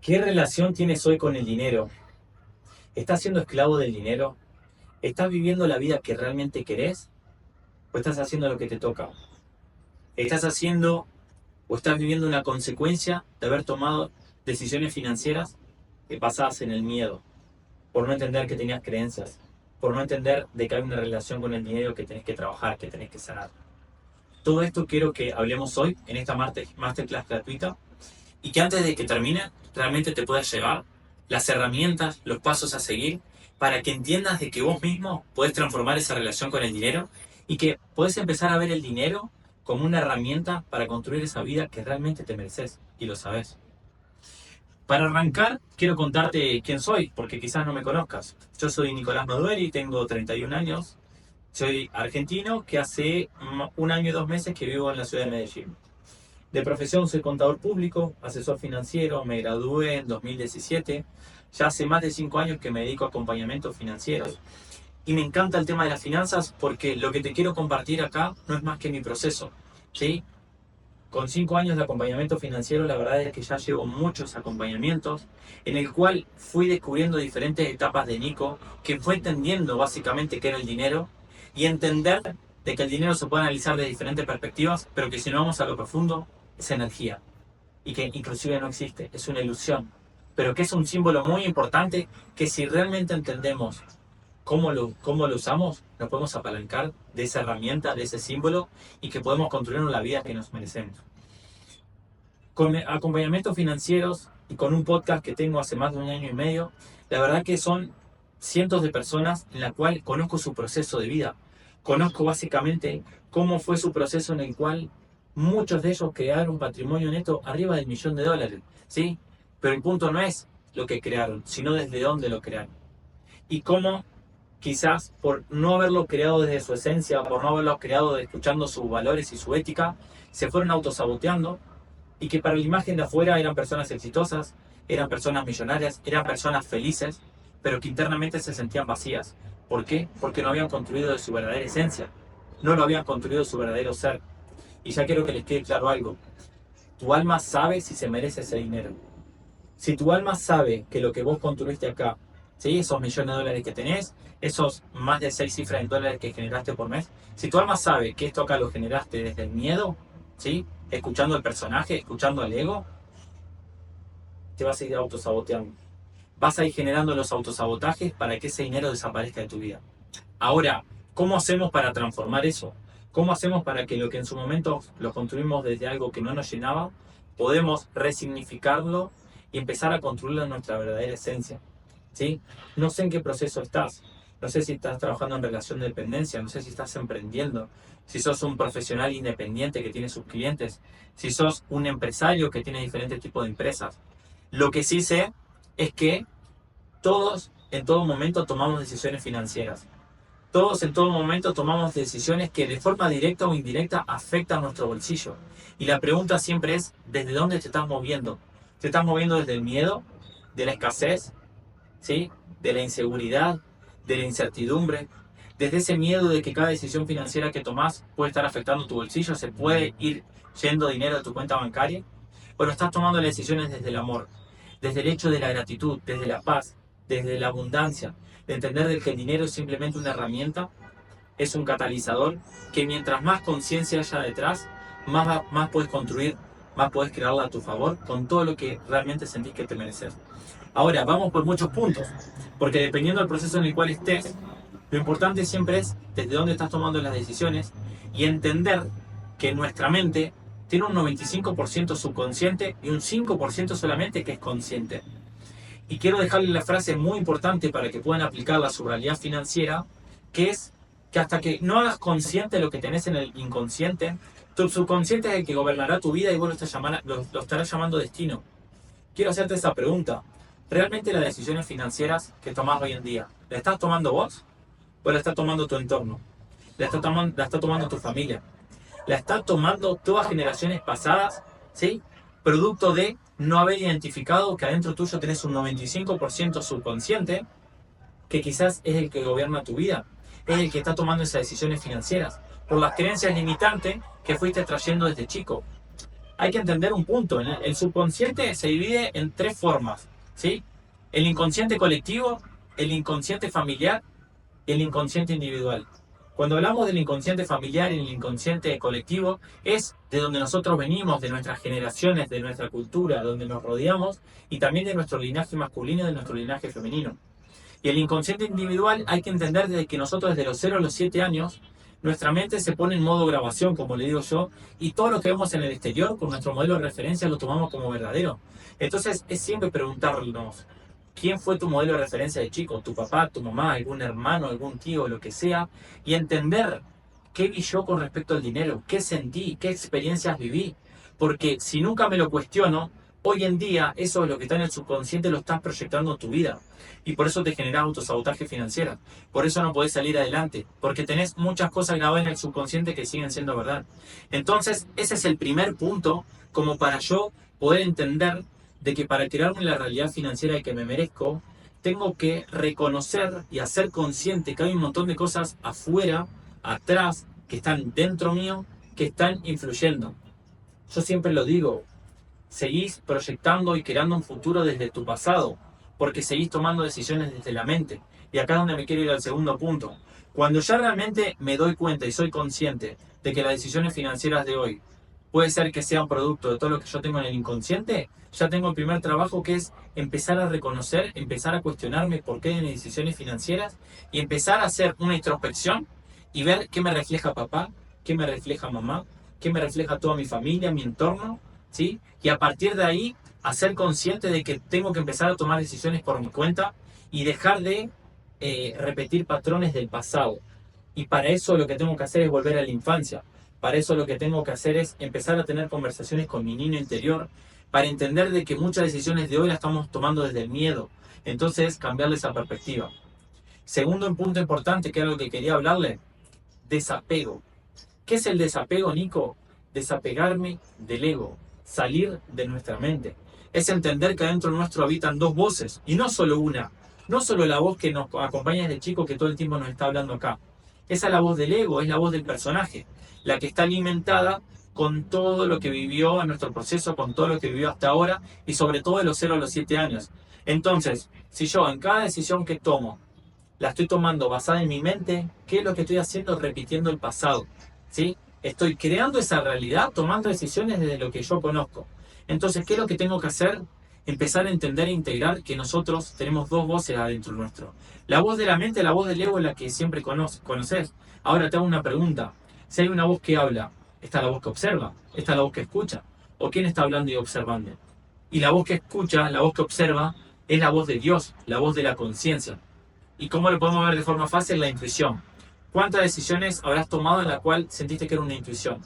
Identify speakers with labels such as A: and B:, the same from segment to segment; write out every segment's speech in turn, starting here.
A: ¿Qué relación tienes hoy con el dinero? ¿Estás siendo esclavo del dinero? ¿Estás viviendo la vida que realmente querés? ¿O estás haciendo lo que te toca? ¿Estás haciendo o estás viviendo una consecuencia de haber tomado decisiones financieras basadas en el miedo? Por no entender que tenías creencias, por no entender de que hay una relación con el dinero que tenés que trabajar, que tenés que sanar. Todo esto quiero que hablemos hoy en esta masterclass gratuita y que antes de que termine realmente te puedas llevar las herramientas, los pasos a seguir para que entiendas de que vos mismo podés transformar esa relación con el dinero y que podés empezar a ver el dinero como una herramienta para construir esa vida que realmente te mereces y lo sabes. Para arrancar, quiero contarte quién soy, porque quizás no me conozcas. Yo soy Nicolás Madueri, tengo 31 años, soy argentino que hace un año y 2 meses que vivo en la ciudad de Medellín. De profesión soy contador público, asesor financiero, me gradué en 2017. Ya hace más de 5 años que me dedico a acompañamientos financieros. Y me encanta el tema de las finanzas porque lo que te quiero compartir acá no es más que mi proceso. ¿Sí? Con 5 años de acompañamiento financiero, la verdad es que ya llevo muchos acompañamientos en el cual fui descubriendo diferentes etapas de Nico, que fue entendiendo básicamente qué era el dinero y entender de que el dinero se puede analizar de diferentes perspectivas, pero que si no vamos a lo profundo, es energía y que inclusive no existe, es una ilusión, pero que es un símbolo muy importante que si realmente entendemos cómo lo usamos, nos podemos apalancar de esa herramienta, de ese símbolo y que podemos construir la vida que nos merecemos. Con acompañamientos financieros y con un podcast que tengo hace más de un año y medio, la verdad que son cientos de personas en la cual conozco su proceso de vida. Conozco básicamente cómo fue su proceso en el cual muchos de ellos crearon un patrimonio neto arriba del $1.000.000, ¿sí? Pero el punto no es lo que crearon, sino desde dónde lo crearon. Y cómo quizás por no haberlo creado desde su esencia, por no haberlo creado escuchando sus valores y su ética, se fueron autosaboteando y que para la imagen de afuera eran personas exitosas, eran personas millonarias, eran personas felices, pero que internamente se sentían vacías. ¿Por qué? Porque no habían construido de su verdadera esencia, no lo habían construido de su verdadero ser. Y ya quiero que les quede claro algo, tu alma sabe si se merece ese dinero. Si tu alma sabe que lo que vos construiste acá, ¿sí? Esos millones de dólares que tenés, esos más de 6 cifras en dólares que generaste por mes, si tu alma sabe que esto acá lo generaste desde el miedo, ¿sí? Escuchando al personaje, escuchando al ego, te vas a ir autosaboteando. Vas a ir generando los autosabotajes para que ese dinero desaparezca de tu vida. Ahora, ¿cómo hacemos para transformar eso? ¿Cómo hacemos para que lo que en su momento lo construimos desde algo que no nos llenaba, podemos resignificarlo y empezar a construirlo en nuestra verdadera esencia? ¿Sí? No sé en qué proceso estás. No sé si estás trabajando en relación de dependencia, no sé si estás emprendiendo, si sos un profesional independiente que tiene sus clientes, si sos un empresario que tiene diferentes tipos de empresas. Lo que sí sé es que todos en todo momento tomamos decisiones financieras. Todos en todo momento tomamos decisiones que de forma directa o indirecta afectan nuestro bolsillo. Y la pregunta siempre es, ¿desde dónde te estás moviendo? ¿Te estás moviendo desde el miedo, de la escasez, ¿sí? De la inseguridad, de la incertidumbre? Desde ese miedo de que cada decisión financiera que tomás puede estar afectando tu bolsillo, se puede ir yendo dinero de tu cuenta bancaria. Pero estás tomando las decisiones desde el amor, desde el hecho de la gratitud, desde la paz, desde la abundancia, de entender de que el dinero es simplemente una herramienta, es un catalizador, que mientras más conciencia haya detrás, más puedes construir, más puedes crearla a tu favor con todo lo que realmente sentís que te mereces. Ahora, vamos por muchos puntos, porque dependiendo del proceso en el cual estés, lo importante siempre es desde dónde estás tomando las decisiones y entender que nuestra mente tiene un 95% subconsciente y un 5% solamente que es consciente. Y quiero dejarle la frase muy importante para que puedan aplicarla a su realidad financiera, que es que hasta que no hagas consciente lo que tenés en el inconsciente, tu subconsciente es el que gobernará tu vida y vos lo estarás llamando destino. Quiero hacerte esa pregunta. ¿Realmente las decisiones financieras que tomás hoy en día, ¿la estás tomando vos o la está tomando tu entorno? ¿La está tomando tu familia? ¿La está tomando todas generaciones pasadas? ¿Sí? Producto de no haber identificado que adentro tuyo tenés un 95% subconsciente que quizás es el que gobierna tu vida, es el que está tomando esas decisiones financieras por las creencias limitantes que fuiste trayendo desde chico. hay que entender un punto. El subconsciente se divide en tres formas, ¿sí? El inconsciente colectivo, el inconsciente familiar y el inconsciente individual. Cuando hablamos del inconsciente familiar y el inconsciente colectivo, es de donde nosotros venimos, de nuestras generaciones, de nuestra cultura, donde nos rodeamos, y también de nuestro linaje masculino y de nuestro linaje femenino. Y el inconsciente individual hay que entender desde que nosotros desde los 0 a los 7 años, nuestra mente se pone en modo grabación, como le digo yo, y todo lo que vemos en el exterior con nuestro modelo de referencia lo tomamos como verdadero. Entonces es siempre preguntarnos, ¿quién fue tu modelo de referencia de chico? ¿Tu papá, tu mamá, algún hermano, algún tío, lo que sea? Y entender qué vi yo con respecto al dinero, qué sentí, qué experiencias viví. Porque si nunca me lo cuestiono, hoy en día eso es lo que está en el subconsciente, lo estás proyectando en tu vida. Y por eso te generas autosabotaje financiero. Por eso no podés salir adelante. Porque tenés muchas cosas grabadas en el subconsciente que siguen siendo verdad. Entonces, ese es el primer punto como para yo poder entender de que para crearme la realidad financiera que me merezco, tengo que reconocer y hacer consciente que hay un montón de cosas afuera, atrás, que están dentro mío, que están influyendo. Yo siempre lo digo, seguís proyectando y creando un futuro desde tu pasado, porque seguís tomando decisiones desde la mente. Y acá es donde me quiero ir al segundo punto. Cuando ya realmente me doy cuenta y soy consciente de que las decisiones financieras de hoy puede ser que sean producto de todo lo que yo tengo en el inconsciente, ya tengo el primer trabajo, que es empezar a reconocer, empezar a cuestionarme por qué de mis decisiones financieras y empezar a hacer una introspección y ver qué me refleja papá, qué me refleja mamá, qué me refleja toda mi familia, mi entorno, ¿sí? Y a partir de ahí, hacer consciente de que tengo que empezar a tomar decisiones por mi cuenta y dejar de repetir patrones del pasado. Y para eso lo que tengo que hacer es volver a la infancia. Para eso lo que tengo que hacer es empezar a tener conversaciones con mi niño interior, para entender de que muchas decisiones de hoy las estamos tomando desde el miedo. Entonces, cambiarle esa perspectiva. Segundo punto importante, que era lo que quería hablarle, desapego. ¿Qué es el desapego, Nico? Desapegarme del ego, salir de nuestra mente. Es entender que adentro nuestro habitan dos voces, y no solo una. No solo la voz que nos acompaña desde chico, que todo el tiempo nos está hablando acá. Esa es la voz del ego, es la voz del personaje, la que está alimentada con todo lo que vivió en nuestro proceso, con todo lo que vivió hasta ahora, y sobre todo de los 0 a los 7 años. Entonces, si yo en cada decisión que tomo, la estoy tomando basada en mi mente, ¿qué es lo que estoy haciendo? Repitiendo el pasado, ¿sí? Estoy creando esa realidad, tomando decisiones desde lo que yo conozco. Entonces, ¿qué es lo que tengo que hacer? Empezar a entender e integrar que nosotros tenemos dos voces adentro nuestro. La voz de la mente, la voz del ego es la que siempre conoces. Ahora te hago una pregunta. Si hay una voz que habla, ¿está la voz que observa? ¿Está la voz que escucha? ¿O quién está hablando y observando? Y la voz que escucha, la voz que observa, es la voz de Dios, la voz de la conciencia. ¿Y cómo lo podemos ver de forma fácil? La intuición. ¿Cuántas decisiones habrás tomado en la cual sentiste que era una intuición?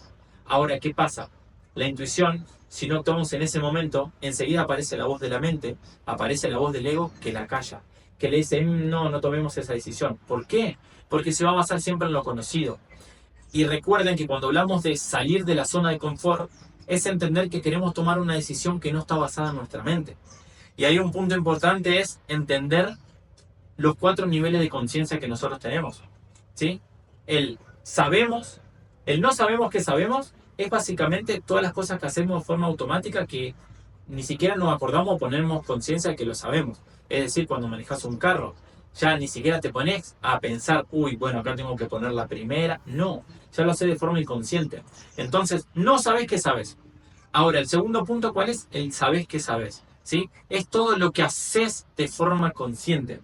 A: Ahora, ¿qué pasa? La intuición, si no actuamos en ese momento, enseguida aparece la voz de la mente, aparece la voz del ego que la calla, que le dice, no, no tomemos esa decisión. ¿Por qué? Porque se va a basar siempre en lo conocido. Y recuerden que cuando hablamos de salir de la zona de confort, es entender que queremos tomar una decisión que no está basada en nuestra mente. Y ahí un punto importante es entender los 4 niveles de conciencia que nosotros tenemos, ¿sí? El sabemos, el no sabemos que sabemos, es básicamente todas las cosas que hacemos de forma automática que ni siquiera nos acordamos o ponemos conciencia de que lo sabemos. Es decir, cuando manejas un carro, ya ni siquiera te pones a pensar, uy, bueno, acá tengo que poner la primera. No, ya lo haces de forma inconsciente. Entonces, no sabes que sabes. Ahora, el segundo punto, ¿cuál es? El sabes que sabes, ¿sí? Es todo lo que haces de forma consciente.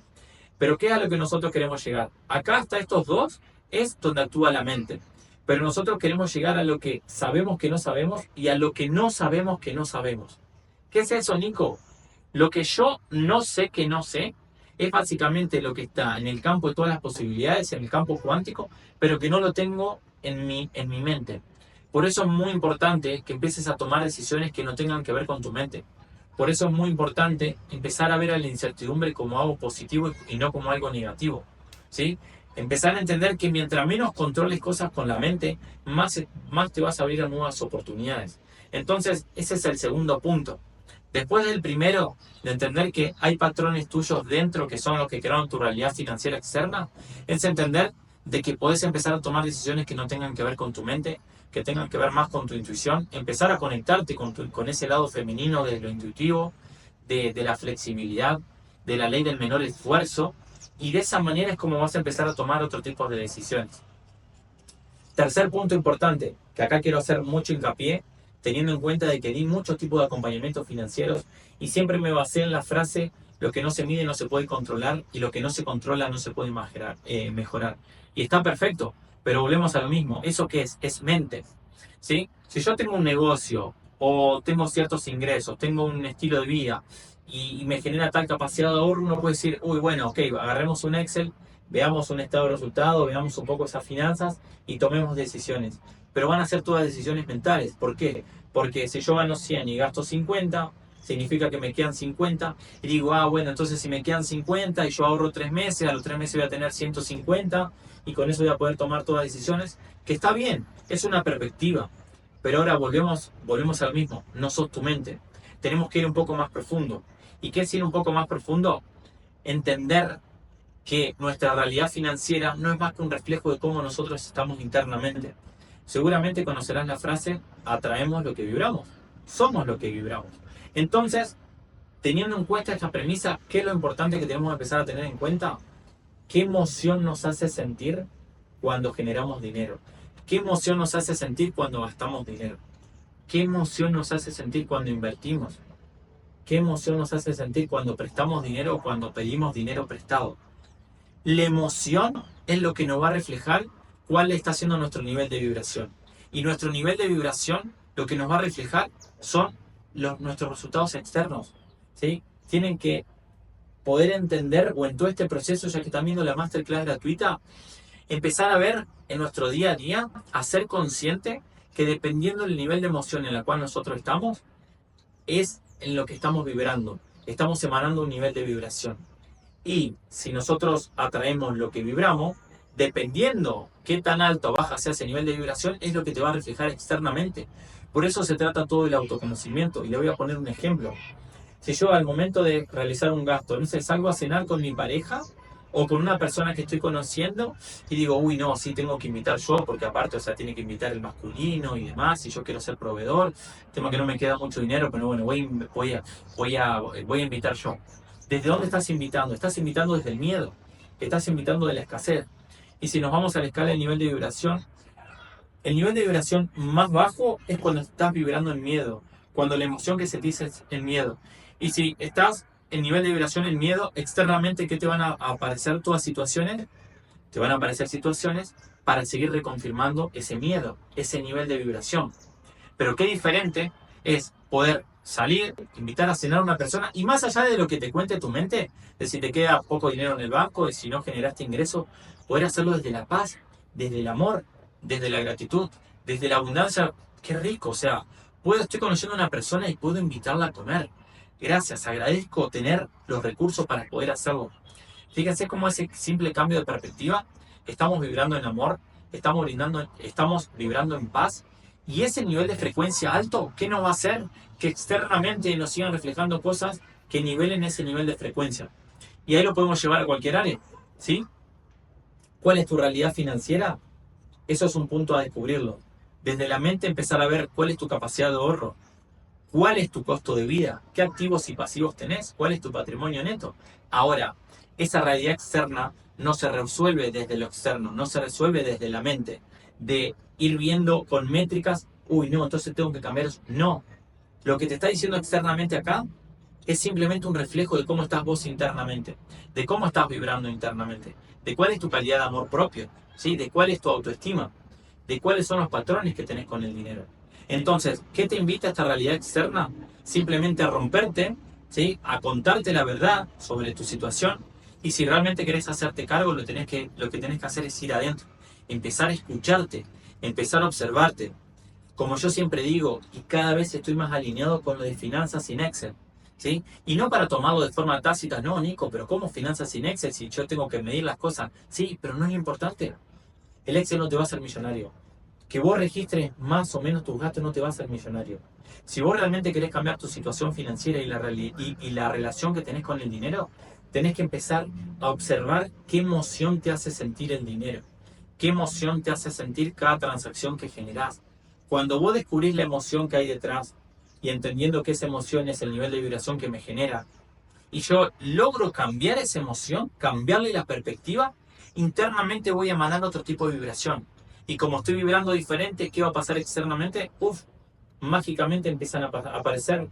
A: Pero ¿qué es a lo que nosotros queremos llegar? Acá hasta estos dos es donde actúa la mente. Pero nosotros queremos llegar a lo que sabemos que no sabemos y a lo que no sabemos que no sabemos. ¿Qué es eso, Nico? Lo que yo no sé que no sé es básicamente lo que está en el campo de todas las posibilidades, en el campo cuántico, pero que no lo tengo en mi mente. Por eso es muy importante que empieces a tomar decisiones que no tengan que ver con tu mente. Por eso es muy importante empezar a ver a la incertidumbre como algo positivo y no como algo negativo, ¿sí? Empezar a entender que mientras menos controles cosas con la mente, más te vas a abrir a nuevas oportunidades. Entonces, ese es el segundo punto. Después del primero, de entender que hay patrones tuyos dentro que son los que crearon tu realidad financiera externa, es entender de que podés empezar a tomar decisiones que no tengan que ver con tu mente, que tengan que ver más con tu intuición, empezar a conectarte con ese lado femenino de lo intuitivo, de la flexibilidad, de la ley del menor esfuerzo, y de esa manera es como vas a empezar a tomar otro tipo de decisiones. Tercer punto importante, que acá quiero hacer mucho hincapié, teniendo en cuenta de que di muchos tipos de acompañamientos financieros y siempre me basé en la frase: lo que no se mide no se puede controlar y lo que no se controla no se puede mejorar. Y está perfecto, pero volvemos a lo mismo. ¿Eso qué es? Es mente, ¿sí? Si yo tengo un negocio o tengo ciertos ingresos, tengo un estilo de vida y me genera tal capacidad de ahorro, uno puede decir, uy, bueno, ok, agarremos un Excel, veamos un estado de resultado, veamos un poco esas finanzas y tomemos decisiones. Pero van a ser todas decisiones mentales. ¿Por qué? Porque si yo gano 100 y gasto 50, significa que me quedan 50. Y digo, bueno, entonces si me quedan 50 y yo ahorro 3 meses, a los 3 meses voy a tener 150 y con eso voy a poder tomar todas las decisiones. Que está bien, es una perspectiva. Pero ahora volvemos al mismo. No sos tu mente. Tenemos que ir un poco más profundo. ¿Y qué es ir un poco más profundo? Entender que nuestra realidad financiera no es más que un reflejo de cómo nosotros estamos internamente. Seguramente conocerás la frase: atraemos lo que vibramos, somos lo que vibramos. Entonces, teniendo en cuenta esta premisa, ¿qué es lo importante que tenemos que empezar a tener en cuenta? ¿Qué emoción nos hace sentir cuando generamos dinero? ¿Qué emoción nos hace sentir cuando gastamos dinero? ¿Qué emoción nos hace sentir cuando invertimos? ¿Qué emoción nos hace sentir cuando prestamos dinero o cuando pedimos dinero prestado? La emoción es lo que nos va a reflejar cuál está siendo nuestro nivel de vibración. Y nuestro nivel de vibración lo que nos va a reflejar son nuestros resultados externos, ¿sí? Tienen que poder entender, o en todo este proceso, ya que están viendo la masterclass gratuita, empezar a ver en nuestro día a día, a ser consciente que dependiendo del nivel de emoción en la cual nosotros estamos, es en lo que estamos vibrando. Estamos emanando un nivel de vibración. Y si nosotros atraemos lo que vibramos, dependiendo qué tan alto o baja sea ese nivel de vibración, es lo que te va a reflejar externamente. Por eso se trata todo del autoconocimiento. Y le voy a poner un ejemplo. Si yo al momento de realizar un gasto, no sé, salgo a cenar con mi pareja o con una persona que estoy conociendo y digo, uy, no, sí tengo que invitar yo, porque aparte, o sea, tiene que invitar el masculino y demás, y yo quiero ser proveedor, tema que no me queda mucho dinero, pero bueno, voy a invitar yo. ¿Desde dónde estás invitando? Estás invitando desde el miedo, estás invitando de la escasez. Y si nos vamos a la escala del nivel de vibración, el nivel de vibración más bajo es cuando estás vibrando en miedo, cuando la emoción que se te dice es el miedo. Y si estás en nivel de vibración en miedo, externamente, ¿qué te van a aparecer todas situaciones? Te van a aparecer situaciones para seguir reconfirmando ese miedo, ese nivel de vibración. Pero qué diferente es poder salir, invitar a cenar a una persona y más allá de lo que te cuente tu mente, de si te queda poco dinero en el banco, de si no generaste ingreso, poder hacerlo desde la paz, desde el amor, desde la gratitud, desde la abundancia. Qué rico, o sea, estoy conociendo a una persona y puedo invitarla a comer. Gracias, agradezco tener los recursos para poder hacerlo. Fíjense cómo ese simple cambio de perspectiva, estamos vibrando en amor, estamos vibrando en paz, y ese nivel de frecuencia alto, ¿qué nos va a hacer? Que externamente nos sigan reflejando cosas que nivelen ese nivel de frecuencia. Y ahí lo podemos llevar a cualquier área, ¿sí? ¿Cuál es tu realidad financiera? Eso es un punto a descubrirlo. Desde la mente empezar a ver cuál es tu capacidad de ahorro, cuál es tu costo de vida, qué activos y pasivos tenés, cuál es tu patrimonio neto. Ahora, esa realidad externa no se resuelve desde lo externo, no se resuelve desde la mente, de ir viendo con métricas, uy, no, entonces tengo que cambiar eso. No, lo que te está diciendo externamente acá es simplemente un reflejo de cómo estás vos internamente, de cómo estás vibrando internamente, de cuál es tu calidad de amor propio, ¿sí? De cuál es tu autoestima, de cuáles son los patrones que tenés con el dinero. Entonces, ¿qué te invita a esta realidad externa? Simplemente a romperte, ¿sí? A contarte la verdad sobre tu situación, y si realmente querés hacerte cargo, lo que tenés que hacer es ir adentro, empezar a escucharte, empezar a observarte. Como yo siempre digo, y cada vez estoy más alineado con lo de finanzas sin Excel, ¿sí? Y no para tomarlo de forma tácita, no, Nico, pero ¿cómo finanzas sin Excel si yo tengo que medir las cosas? Sí, pero no es importante. El Excel no te va a hacer millonario. Que vos registres más o menos tus gastos no te va a hacer millonario. Si vos realmente querés cambiar tu situación financiera y la relación que tenés con el dinero, tenés que empezar a observar qué emoción te hace sentir el dinero. qué emoción te hace sentir cada transacción que generás. Cuando vos descubrís la emoción que hay detrás y entendiendo que esa emoción es el nivel de vibración que me genera, y yo logro cambiar esa emoción, cambiarle la perspectiva, internamente voy a emanar otro tipo de vibración. Y como estoy vibrando diferente, ¿qué va a pasar externamente? Mágicamente empiezan a aparecer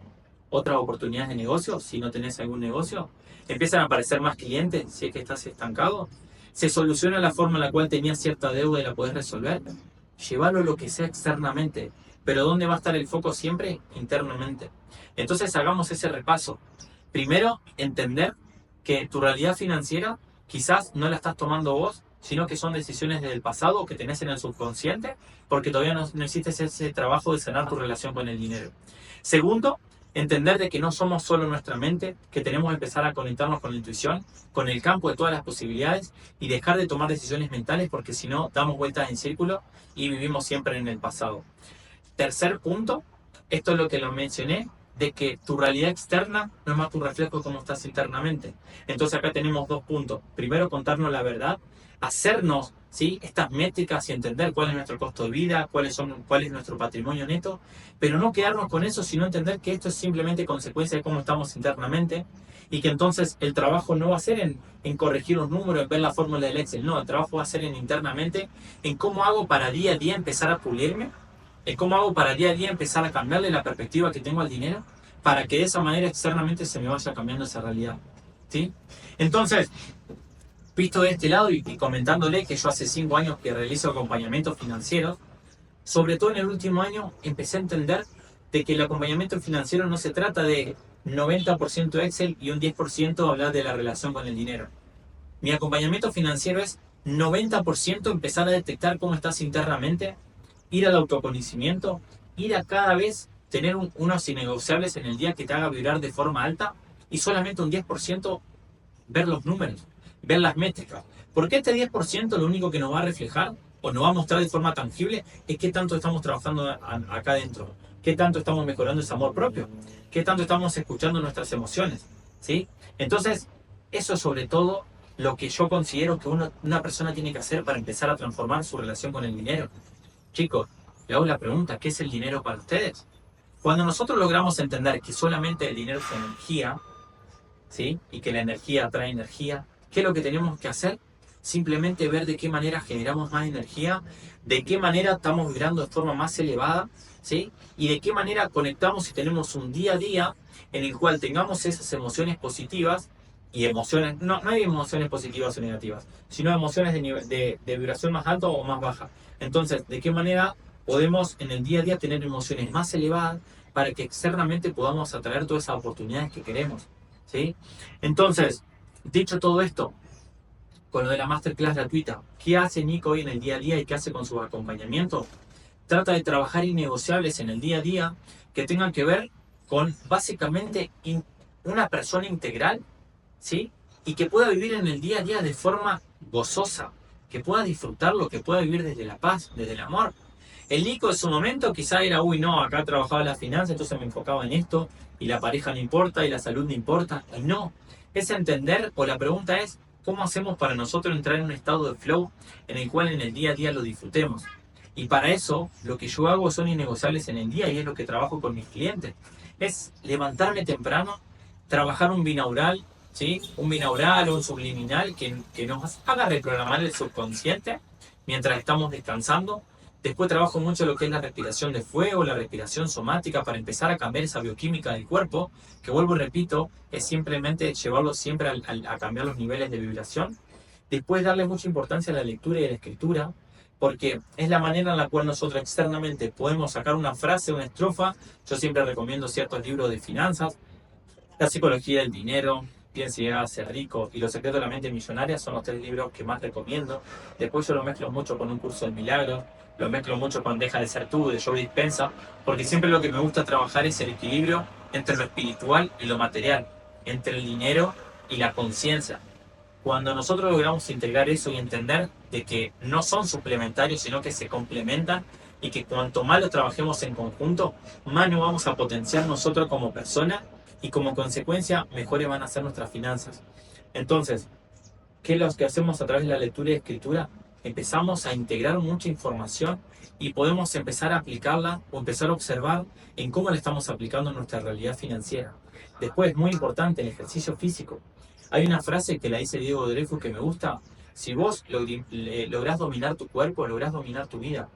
A: otras oportunidades de negocio, si no tenés algún negocio. Empiezan a aparecer más clientes, si es que estás estancado. Se soluciona la forma en la cual tenías cierta deuda y la podés resolver. Llevarlo lo que sea externamente. Pero ¿dónde va a estar el foco siempre? Internamente. Entonces hagamos ese repaso. Primero, entender que tu realidad financiera quizás no la estás tomando vos, sino que son decisiones del pasado que tenés en el subconsciente, porque todavía no hiciste ese trabajo de sanar tu relación con el dinero. Segundo, entender de que no somos solo nuestra mente, que tenemos que empezar a conectarnos con la intuición, con el campo de todas las posibilidades y dejar de tomar decisiones mentales, porque si no, damos vueltas en círculo y vivimos siempre en el pasado. Tercer punto, esto es lo que lo mencioné, de que tu realidad externa no es más tu reflejo de cómo estás internamente. Entonces acá tenemos dos puntos. Primero, contarnos la verdad, hacernos, ¿sí?, estas métricas y entender cuál es nuestro costo de vida, cuál es nuestro patrimonio neto, pero no quedarnos con eso, sino entender que esto es simplemente consecuencia de cómo estamos internamente y que entonces el trabajo no va a ser en corregir los números, en ver la fórmula del Excel, no, el trabajo va a ser en internamente, en cómo hago para día a día empezar a pulirme, en cómo hago para día a día empezar a cambiarle la perspectiva que tengo al dinero, para que de esa manera externamente se me vaya cambiando esa realidad, ¿sí? Entonces, visto de este lado y comentándole que yo hace 5 años que realizo acompañamientos financieros, sobre todo en el último año empecé a entender de que el acompañamiento financiero no se trata de 90% Excel y un 10% hablar de la relación con el dinero. Mi acompañamiento financiero es 90% empezar a detectar cómo estás internamente, ir al autoconocimiento, ir a cada vez tener unos innegociables en el día que te haga vibrar de forma alta y solamente un 10% ver los números, ver las métricas. Porque este 10% lo único que nos va a reflejar o nos va a mostrar de forma tangible es qué tanto estamos trabajando acá adentro, qué tanto estamos mejorando ese amor propio, qué tanto estamos escuchando nuestras emociones, ¿sí? Entonces, eso es sobre todo lo que yo considero que una persona tiene que hacer para empezar a transformar su relación con el dinero. Chicos, le hago la pregunta, ¿qué es el dinero para ustedes? Cuando nosotros logramos entender que solamente el dinero es energía, ¿sí?, y que la energía atrae energía, ¿qué es lo que tenemos que hacer? Simplemente ver de qué manera generamos más energía, de qué manera estamos vibrando de forma más elevada, ¿sí?, y de qué manera conectamos y tenemos un día a día en el cual tengamos esas emociones positivas y emociones, no hay emociones positivas o negativas, sino emociones de vibración más alta o más baja. Entonces, ¿de qué manera podemos en el día a día tener emociones más elevadas para que externamente podamos atraer todas esas oportunidades que queremos? ¿Sí? Entonces, dicho todo esto, con lo de la masterclass gratuita, ¿qué hace Nico hoy en el día a día y qué hace con sus acompañamientos? Trata de trabajar innegociables en el día a día que tengan que ver con básicamente una persona integral, ¿sí?, y que pueda vivir en el día a día de forma gozosa, que pueda disfrutarlo, que pueda vivir desde la paz, desde el amor. El Nico en su momento quizá era, no, acá trabajaba la finanza, entonces me enfocaba en esto, y la pareja no importa, y la salud no importa, y no. Es entender, o la pregunta es, ¿cómo hacemos para nosotros entrar en un estado de flow en el cual en el día a día lo disfrutemos? Y para eso, lo que yo hago son innegociables en el día, y es lo que trabajo con mis clientes. Es levantarme temprano, trabajar un binaural, ¿sí?, un binaural o un subliminal que nos haga reprogramar el subconsciente mientras estamos descansando. Después trabajo mucho lo que es la respiración de fuego, la respiración somática para empezar a cambiar esa bioquímica del cuerpo, que vuelvo y repito, es simplemente llevarlo siempre a cambiar los niveles de vibración. Después darle mucha importancia a la lectura y a la escritura, porque es la manera en la cual nosotros externamente podemos sacar una frase, una estrofa. Yo siempre recomiendo ciertos libros de finanzas, La psicología del dinero, Piensa y llega a ser rico y Los secretos de la mente millonaria son los 3 libros que más recomiendo. Después yo lo mezclo mucho con Un curso de milagros, lo mezclo mucho con Deja de ser tú, de Joe Dispenza, porque siempre lo que me gusta trabajar es el equilibrio entre lo espiritual y lo material, entre el dinero y la conciencia. Cuando nosotros logramos integrar eso y entender de que no son suplementarios, sino que se complementan, y que cuanto más lo trabajemos en conjunto, más nos vamos a potenciar nosotros como personas y como consecuencia mejores van a ser nuestras finanzas. Entonces, ¿qué es lo que hacemos a través de la lectura y escritura? empezamos a integrar mucha información y podemos empezar a aplicarla o empezar a observar en cómo la estamos aplicando en nuestra realidad financiera. Después, muy importante, el ejercicio físico. Hay una frase que la dice Diego Dreyfus que me gusta: si vos lográs dominar tu cuerpo, lográs dominar tu vida.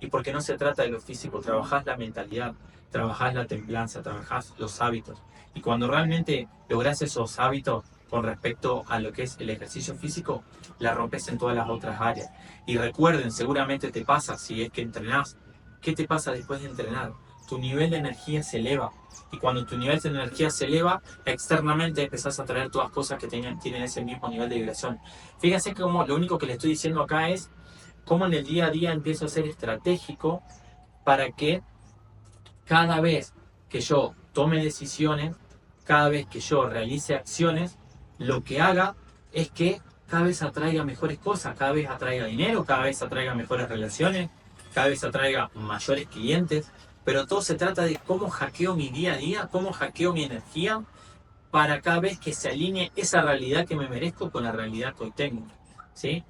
A: Y porque no se trata de lo físico, trabajás la mentalidad, trabajás la templanza, trabajás los hábitos. Y cuando realmente lográs esos hábitos con respecto a lo que es el ejercicio físico, la rompes en todas las otras áreas. Y recuerden, seguramente te pasa si es que entrenás. ¿Qué te pasa después de entrenar? Tu nivel de energía se eleva. Y cuando tu nivel de energía se eleva, externamente empezás a traer todas cosas que tienen ese mismo nivel de vibración. Fíjense que como lo único que le estoy diciendo acá es cómo en el día a día empiezo a ser estratégico para que cada vez que yo tome decisiones, cada vez que yo realice acciones, lo que haga es que cada vez atraiga mejores cosas, cada vez atraiga dinero, cada vez atraiga mejores relaciones, cada vez atraiga mayores clientes, pero todo se trata de cómo hackeo mi día a día, cómo hackeo mi energía para cada vez que se alinee esa realidad que me merezco con la realidad que hoy tengo, ¿sí?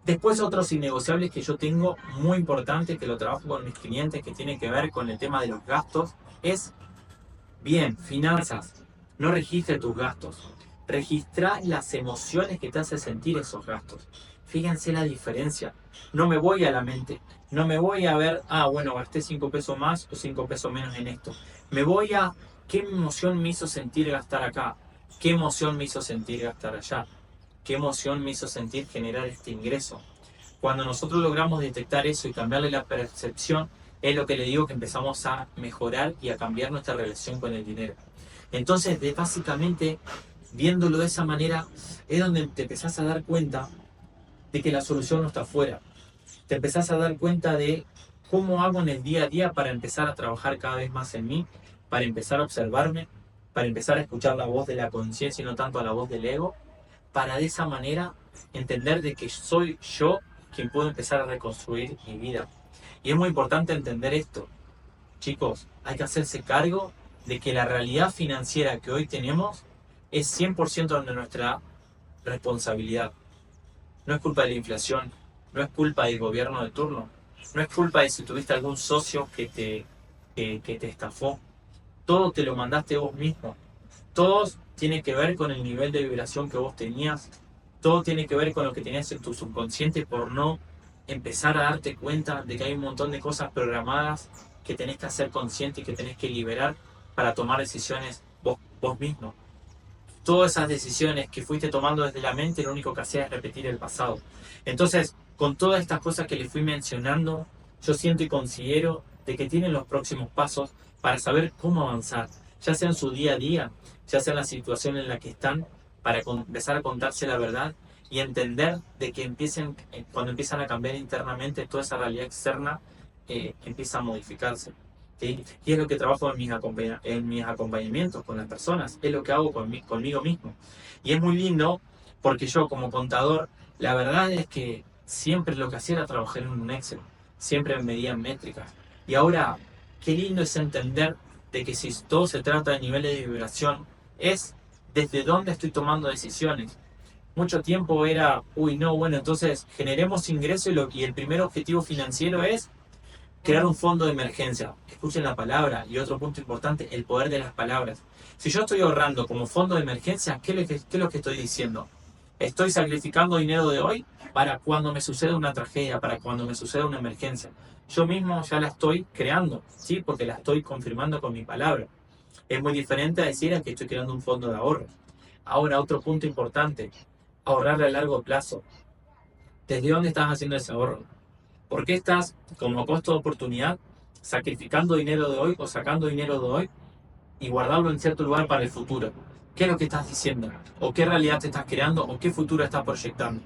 A: Después otros innegociables que yo tengo muy importante, que lo trabajo con mis clientes, que tiene que ver con el tema de los gastos, es, bien, finanzas. No registre tus gastos. Registra las emociones que te hacen sentir esos gastos. Fíjense la diferencia. No me voy a la mente. No me voy a ver, bueno, gasté 5 pesos más o 5 pesos menos en esto. Me voy a qué emoción me hizo sentir gastar acá. Qué emoción me hizo sentir gastar allá. Qué emoción me hizo sentir generar este ingreso. Cuando nosotros logramos detectar eso y cambiarle la percepción, es lo que le digo que empezamos a mejorar y a cambiar nuestra relación con el dinero. Entonces, básicamente, viéndolo de esa manera, es donde te empezás a dar cuenta de que la solución no está afuera. Te empezás a dar cuenta de cómo hago en el día a día para empezar a trabajar cada vez más en mí, para empezar a observarme, para empezar a escuchar la voz de la conciencia y no tanto a la voz del ego, para de esa manera entender de que soy yo quien puedo empezar a reconstruir mi vida. Y es muy importante entender esto. Chicos, hay que hacerse cargo de que la realidad financiera que hoy tenemos es 100% de nuestra responsabilidad. No es culpa de la inflación, no es culpa del gobierno de turno, no es culpa de si tuviste algún socio que te estafó. Todo te lo mandaste vos mismo. Todo tiene que ver con el nivel de vibración que vos tenías. Todo tiene que ver con lo que tenías en tu subconsciente por no empezar a darte cuenta de que hay un montón de cosas programadas que tenés que hacer consciente y que tenés que liberar para tomar decisiones vos mismo. Todas esas decisiones que fuiste tomando desde la mente, lo único que hacía es repetir el pasado. Entonces, con todas estas cosas que les fui mencionando, yo siento y considero de que tienen los próximos pasos para saber cómo avanzar, ya sea en su día a día, ya sea en la situación en la que están, para empezar a contarse la verdad y entender de que cuando empiezan a cambiar internamente, toda esa realidad externa empieza a modificarse. ¿Sí? Y es lo que trabajo en mis acompañamientos con las personas, es lo que hago conmigo mismo. Y es muy lindo porque yo como contador, la verdad es que siempre lo que hacía era trabajar en un Excel, siempre me medían métricas. Y ahora, qué lindo es entender de que si todo se trata de niveles de vibración, es desde dónde estoy tomando decisiones. Mucho tiempo era, entonces generemos ingresos y el primer objetivo financiero es crear un fondo de emergencia. Escuchen la palabra. Y otro punto importante, el poder de las palabras. Si yo estoy ahorrando como fondo de emergencia, ¿qué es lo que estoy diciendo? Estoy sacrificando dinero de hoy para cuando me suceda una tragedia, para cuando me suceda una emergencia. Yo mismo ya la estoy creando, ¿sí? Porque la estoy confirmando con mi palabra. Es muy diferente a decir que estoy creando un fondo de ahorro. Ahora, otro punto importante, ahorrar a largo plazo. ¿Desde dónde estás haciendo ese ahorro? ¿Por qué estás, como costo de oportunidad, sacrificando dinero de hoy o sacando dinero de hoy y guardarlo en cierto lugar para el futuro? ¿Qué es lo que estás diciendo? ¿O qué realidad te estás creando? ¿O qué futuro estás proyectando?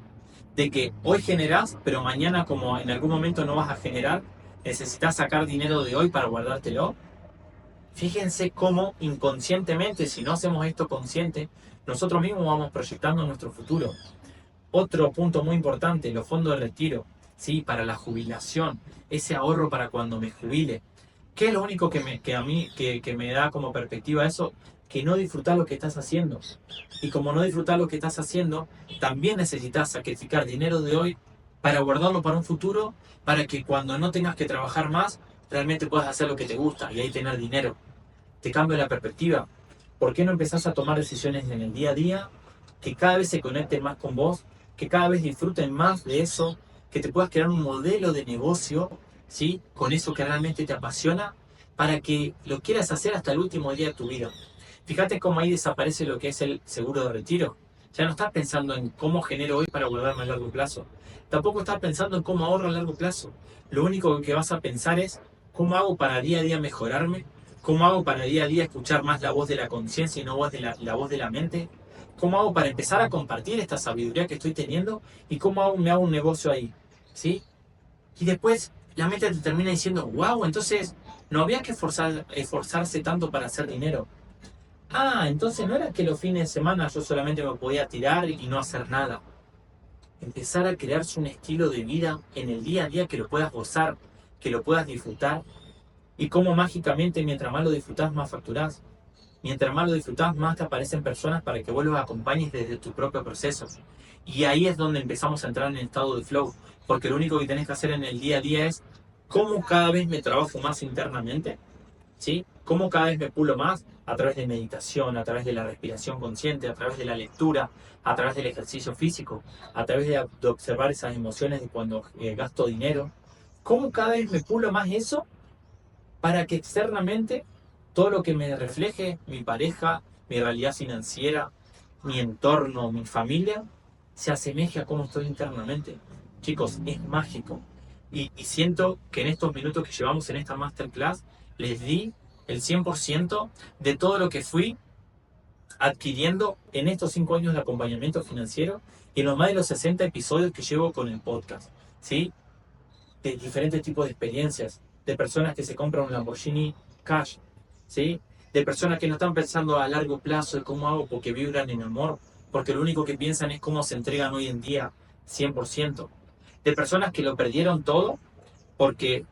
A: De que hoy generás, pero mañana, como en algún momento no vas a generar, necesitas sacar dinero de hoy para guardártelo. Fíjense cómo inconscientemente, si no hacemos esto consciente, nosotros mismos vamos proyectando nuestro futuro. Otro punto muy importante, los fondos de retiro, ¿sí? Para la jubilación, ese ahorro para cuando me jubile. ¿Qué es lo único que me da como perspectiva eso? Que no disfrutar lo que estás haciendo. Y como no disfrutar lo que estás haciendo, también necesitas sacrificar dinero de hoy para guardarlo para un futuro, para que cuando no tengas que trabajar más, realmente puedas hacer lo que te gusta y ahí tener dinero. Te cambia la perspectiva. ¿Por qué no empezás a tomar decisiones en el día a día que cada vez se conecten más con vos, que cada vez disfruten más de eso, que te puedas crear un modelo de negocio, ¿sí? Con eso que realmente te apasiona, para que lo quieras hacer hasta el último día de tu vida? Fíjate cómo ahí desaparece lo que es el seguro de retiro. Ya no estás pensando en cómo genero hoy para guardarme a largo plazo. Tampoco estás pensando en cómo ahorro a largo plazo. Lo único que vas a pensar es cómo hago para día a día mejorarme, cómo hago para día a día escuchar más la voz de la conciencia y no la voz de la mente, cómo hago para empezar a compartir esta sabiduría que estoy teniendo y cómo me hago un negocio ahí, ¿sí? Y después la mente te termina diciendo, wow, entonces no había que esforzarse tanto para hacer dinero. Ah, entonces no era que los fines de semana yo solamente me podía tirar y no hacer nada. Empezar a crearse un estilo de vida en el día a día que lo puedas gozar, que lo puedas disfrutar. Y cómo mágicamente mientras más lo disfrutás, más facturás. Mientras más lo disfrutás, más te aparecen personas para que vos los acompañes desde tu propio proceso. Y ahí es donde empezamos a entrar en el estado de flow. Porque lo único que tenés que hacer en el día a día es cómo cada vez me trabajo más internamente, ¿sí? Cómo cada vez me pulo más a través de meditación, a través de la respiración consciente, a través de la lectura, a través del ejercicio físico, a través de observar esas emociones de cuando gasto dinero. Cómo cada vez me pulo más eso para que externamente todo lo que me refleje mi pareja, mi realidad financiera, mi entorno, mi familia, se asemeje a cómo estoy internamente. Chicos, es mágico. Y siento que en estos minutos que llevamos en esta masterclass, les di el 100% de todo lo que fui adquiriendo en estos 5 años de acompañamiento financiero y en los más de los 60 episodios que llevo con el podcast, ¿sí? De diferentes tipos de experiencias, de personas que se compran un Lamborghini cash, ¿sí? De personas que no están pensando a largo plazo de cómo hago porque vibran en amor, porque lo único que piensan es cómo se entregan hoy en día 100%. De personas que lo perdieron todo porque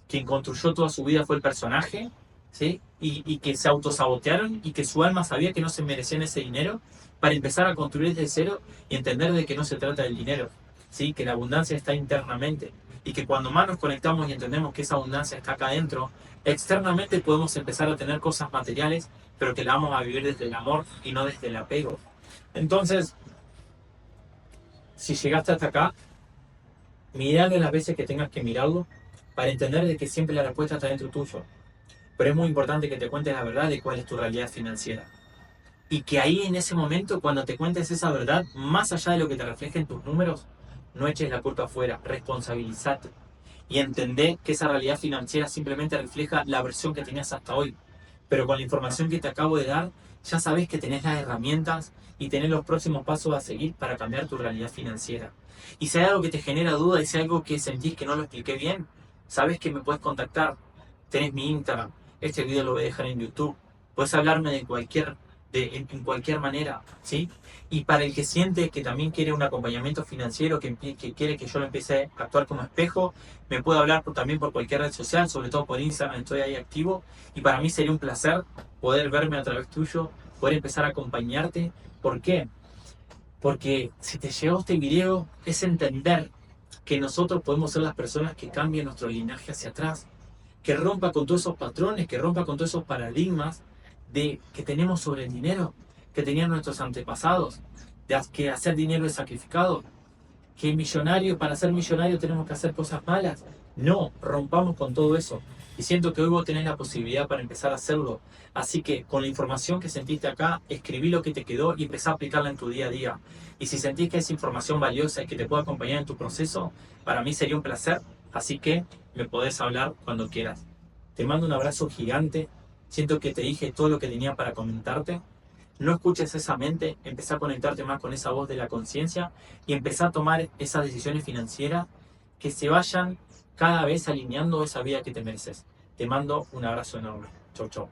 A: quien construyó toda su vida fue el personaje, ¿sí? Y que se autosabotearon y que su alma sabía que no se merecían ese dinero para empezar a construir desde cero y entender de que no se trata del dinero, ¿sí? Que la abundancia está internamente y que cuando más nos conectamos y entendemos que esa abundancia está acá adentro, externamente podemos empezar a tener cosas materiales, pero que la vamos a vivir desde el amor y no desde el apego. Entonces, si llegaste hasta acá, miralo las veces que tengas que mirarlo para entender de que siempre la respuesta está dentro tuyo. Pero es muy importante que te cuentes la verdad de cuál es tu realidad financiera. Y que ahí en ese momento, cuando te cuentes esa verdad, más allá de lo que te reflejen tus números, no eches la culpa afuera, responsabilízate. Y entender que esa realidad financiera simplemente refleja la versión que tenías hasta hoy. Pero con la información que te acabo de dar, ya sabes que tenés las herramientas y tenés los próximos pasos a seguir para cambiar tu realidad financiera. Y si hay algo que te genera duda y si hay algo que sentís que no lo expliqué bien, sabes que me puedes contactar. Tenés mi Instagram. Este video lo voy a dejar en YouTube. Puedes hablarme en cualquier manera, ¿sí? Y para el que siente que también quiere un acompañamiento financiero, que quiere que yo lo empiece a actuar como espejo, me puede hablar también por cualquier red social, sobre todo por Instagram, estoy ahí activo. Y para mí sería un placer poder verme a través tuyo, poder empezar a acompañarte. ¿Por qué? Porque si te llegó este video, es entender que nosotros podemos ser las personas que cambien nuestro linaje hacia atrás, que rompa con todos esos patrones, que rompa con todos esos paradigmas que tenemos sobre el dinero, que tenían nuestros antepasados, de que hacer dinero es sacrificado, que para ser millonario tenemos que hacer cosas malas. No, rompamos con todo eso. Y siento que hoy vos tenés la posibilidad para empezar a hacerlo. Así que con la información que sentiste acá, escribí lo que te quedó y empezá a aplicarla en tu día a día. Y si sentís que es información valiosa y que te puede acompañar en tu proceso, para mí sería un placer. Así que me podés hablar cuando quieras. Te mando un abrazo gigante. Siento que te dije todo lo que tenía para comentarte. No escuches esa mente, empezá a conectarte más con esa voz de la conciencia y empezá a tomar esas decisiones financieras que se vayan cada vez alineando esa vida que te mereces. Te mando un abrazo enorme. Chau, chau.